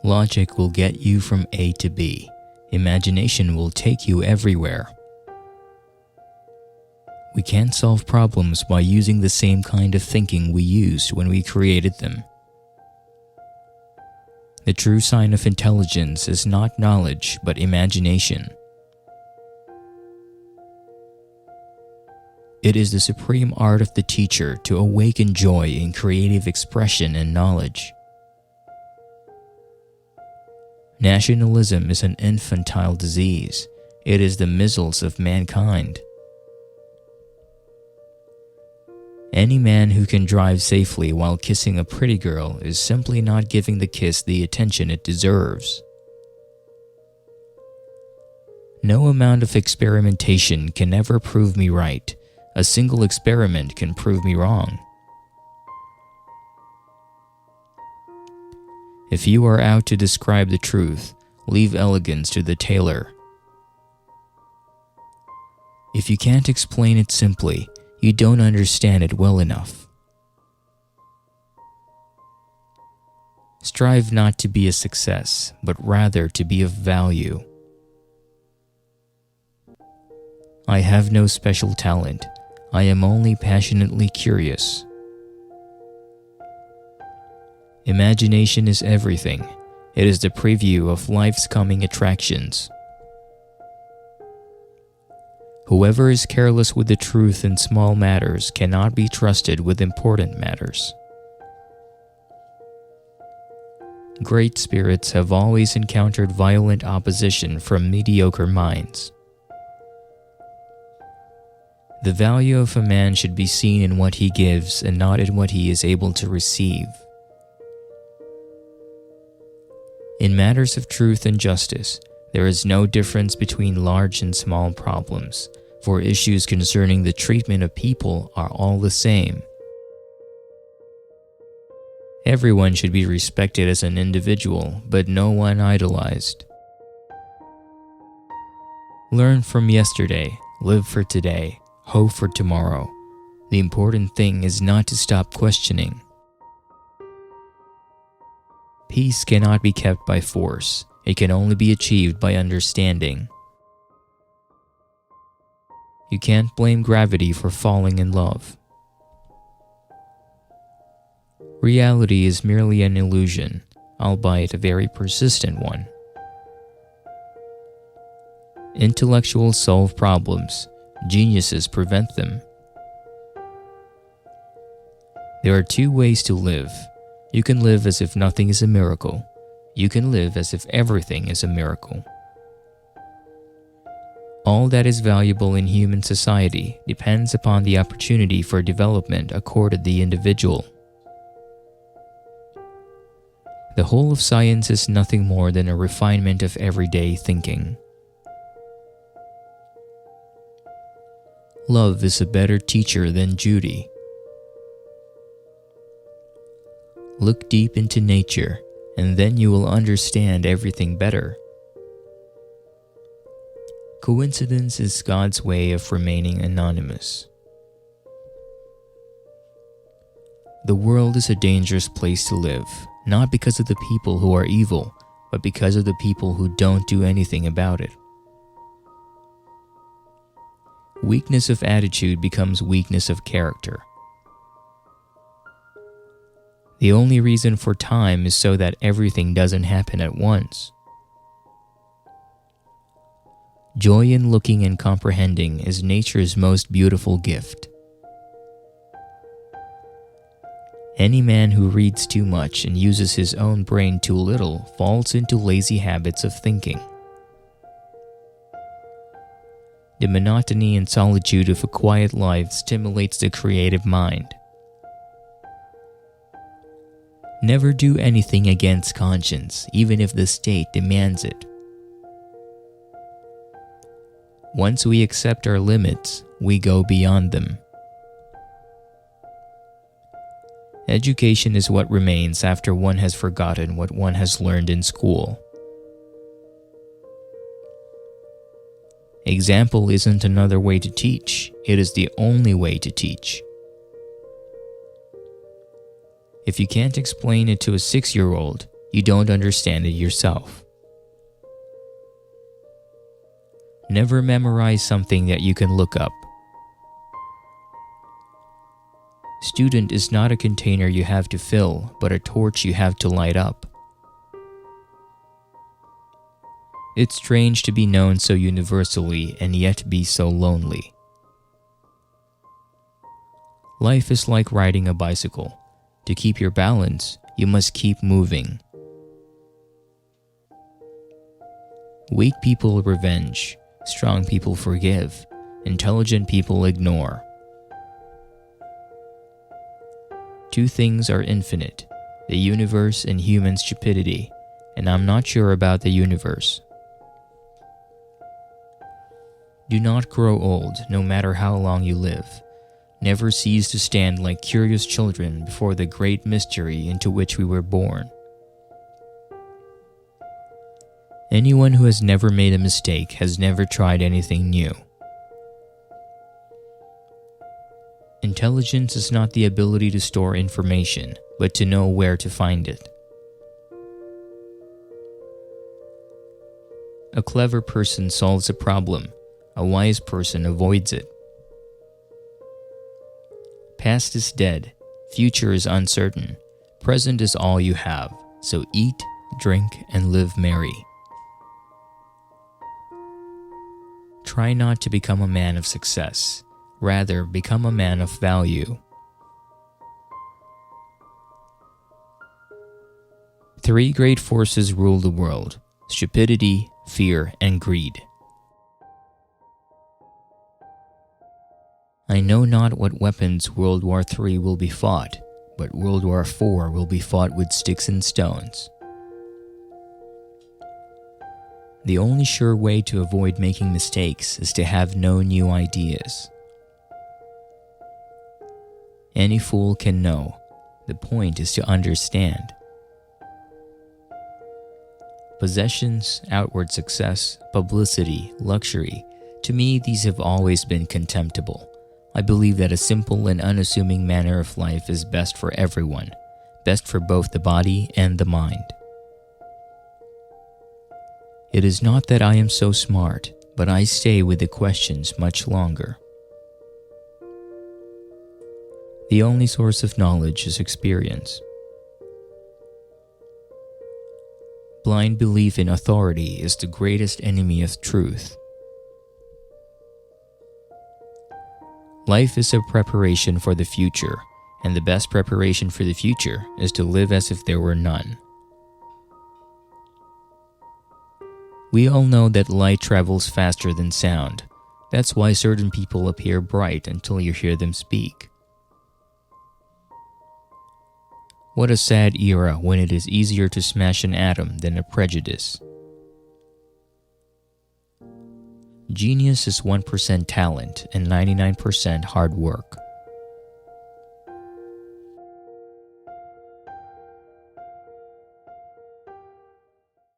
Logic will get you from A to B. Imagination will take you everywhere. We can't solve problems by using the same kind of thinking we used when we created them. The true sign of intelligence is not knowledge, but imagination. It is the supreme art of the teacher to awaken joy in creative expression and knowledge. Nationalism is an infantile disease. It is the measles of mankind. Any man who can drive safely while kissing a pretty girl is simply not giving the kiss the attention it deserves. No amount of experimentation can ever prove me right. A single experiment can prove me wrong. If you are out to describe the truth, leave elegance to the tailor. If you can't explain it simply, you don't understand it well enough. Strive not to be a success, but rather to be of value. I have no special talent. I am only passionately curious. Imagination is everything. It is the preview of life's coming attractions. Whoever is careless with the truth in small matters cannot be trusted with important matters. Great spirits have always encountered violent opposition from mediocre minds. The value of a man should be seen in what he gives and not in what he is able to receive. In matters of truth and justice, there is no difference between large and small problems, for issues concerning the treatment of people are all the same. Everyone should be respected as an individual, but no one idolized. Learn from yesterday, live for today, hope for tomorrow. The important thing is not to stop questioning. Peace cannot be kept by force. It can only be achieved by understanding. You can't blame gravity for falling in love. Reality is merely an illusion, albeit a very persistent one. Intellectuals solve problems. Geniuses prevent them. There are two ways to live. You can live as if nothing is a miracle. You can live as if everything is a miracle. All that is valuable in human society depends upon the opportunity for development accorded the individual. The whole of science is nothing more than a refinement of everyday thinking. Love is a better teacher than Judy. Look deep into nature, and then you will understand everything better. Coincidence is God's way of remaining anonymous. The world is a dangerous place to live, not because of the people who are evil, but because of the people who don't do anything about it. Weakness of attitude becomes weakness of character. The only reason for time is so that everything doesn't happen at once. Joy in looking and comprehending is nature's most beautiful gift. Any man who reads too much and uses his own brain too little falls into lazy habits of thinking. The monotony and solitude of a quiet life stimulates the creative mind. Never do anything against conscience, even if the state demands it. Once we accept our limits, we go beyond them. Education is what remains after one has forgotten what one has learned in school. Example isn't another way to teach, it is the only way to teach. If you can't explain it to a 6-year-old, You don't understand it yourself. Never memorize something that you can look up. Student is not a container you have to fill, but a torch you have to light up. It's strange to be known so universally and yet be so lonely. Life is like riding a bicycle. To keep your balance, you must keep moving. Weak people revenge, strong people forgive, intelligent people ignore. Two things are infinite, the universe and human stupidity, and I'm not sure about the universe. Do not grow old, no matter how long you live. Never cease to stand like curious children before the great mystery into which we were born. Anyone who has never made a mistake has never tried anything new. Intelligence is not the ability to store information, but to know where to find it. A clever person solves a problem. A wise person avoids it. Past is dead, future is uncertain, present is all you have, so eat, drink, and live merry. Try not to become a man of success, rather become a man of value. 3 great forces rule the world: stupidity, fear, and greed. I know not what weapons World War III will be fought, but World War IV will be fought with sticks and stones. The only sure way to avoid making mistakes is to have no new ideas. Any fool can know. The point is to understand. Possessions, outward success, publicity, luxury, to me these have always been contemptible. I believe that a simple and unassuming manner of life is best for everyone, best for both the body and the mind. It is not that I am so smart, but I stay with the questions much longer. The only source of knowledge is experience. Blind belief in authority is the greatest enemy of truth. Life is a preparation for the future, and the best preparation for the future is to live as if there were none. We all know that light travels faster than sound. That's why certain people appear bright until you hear them speak. What a sad era when it is easier to smash an atom than a prejudice. Genius is 1% talent and 99% hard work.